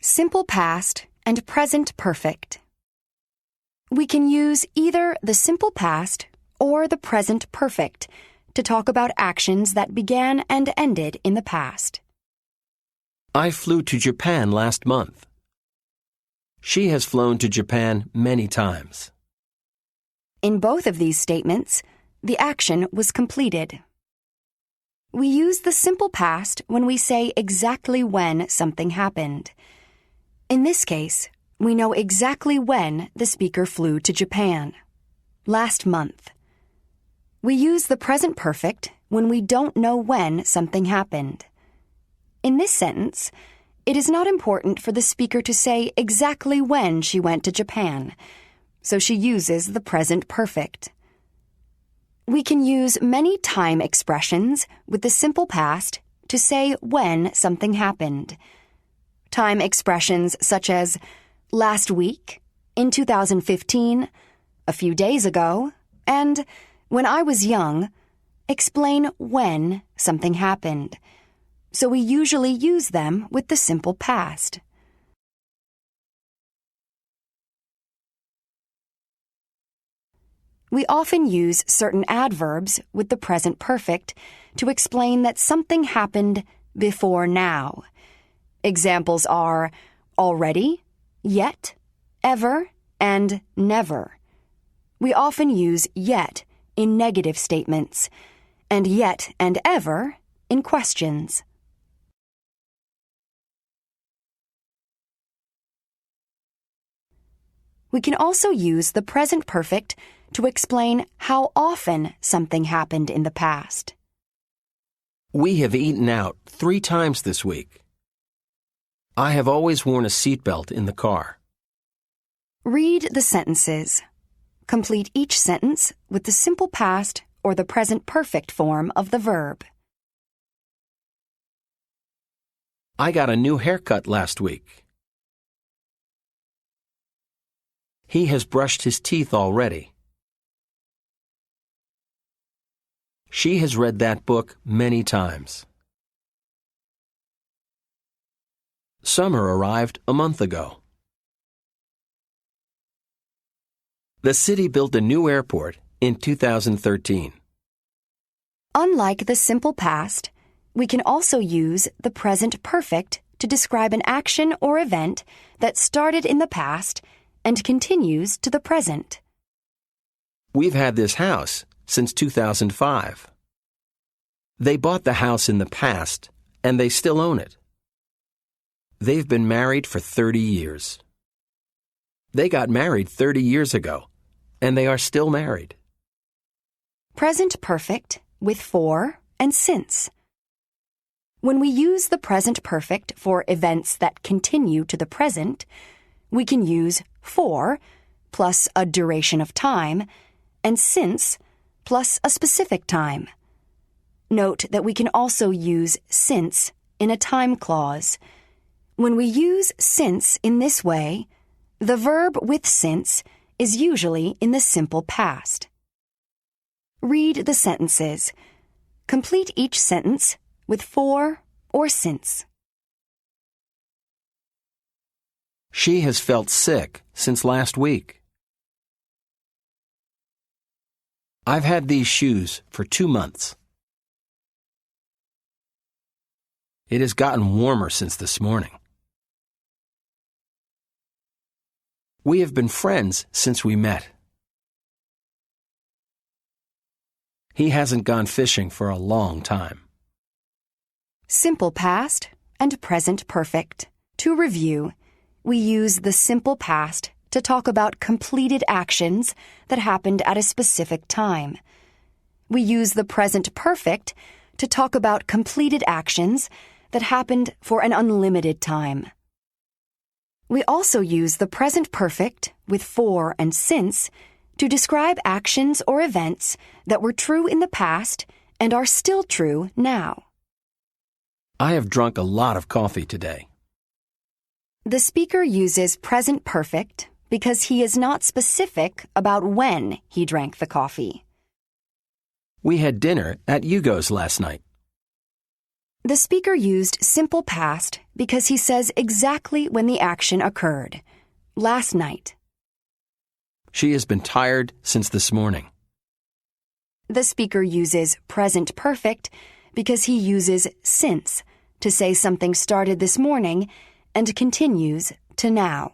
Simple past and present perfect. We can use either the simple past or the present perfect to talk about actions that began and ended in the past. I flew to Japan last month. She has flown to Japan many times. In both of these statements, the action was completed. We use the simple past when we say exactly when something happened. In this case, we know exactly when the speaker flew to Japan. Last month. We use the present perfect when we don't know when something happened. In this sentence, it is not important for the speaker to say exactly when she went to Japan, so she uses the present perfect. We can use many time expressions with the simple past to say when something happened. Time expressions such as last week, in 2015, a few days ago, and when I was young explain when something happened, so we usually use them with the simple past. We often use certain adverbs with the present perfect to explain that something happened before now. Examples are already, yet, ever, and never. We often use yet in negative statements, and yet and ever in questions. We can also use the present perfect to explain how often something happened in the past. We have eaten out 3 times this week. I have always worn a seatbelt in the car. Read the sentences. Complete each sentence with the simple past or the present perfect form of the verb. I got a new haircut last week. He has brushed his teeth already. She has read that book many times. Summer arrived a month ago. The city built a new airport in 2013. Unlike the simple past, we can also use the present perfect to describe an action or event that started in the past and continues to the present. We've had this house since 2005. They bought the house in the past, and they still own it. They've been married for 30 years. They got married 30 years ago, and they are still married. Present perfect with for and since. When we use the present perfect for events that continue to the present, we can use for plus a duration of time and since plus a specific time. Note that we can also use since in a time clause. When we use since in this way, the verb with since is usually in the simple past. Read the sentences. Complete each sentence with for or since. She has felt sick since last week. I've had these shoes for 2 months. It has gotten warmer since this morning. We have been friends since we met. He hasn't gone fishing for a long time. Simple past and present perfect. To review, we use the simple past to talk about completed actions that happened at a specific time. We use the present perfect to talk about completed actions that happened for an unlimited time. We also use the present perfect with for and since to describe actions or events that were true in the past and are still true now. I have drunk a lot of coffee today. The speaker uses present perfect because he is not specific about when he drank the coffee. We had dinner at Hugo's last night. The speaker used simple past because he says exactly when the action occurred. Last night. She has been tired since this morning. The speaker uses present perfect because he uses since to say something started this morning and continues to now.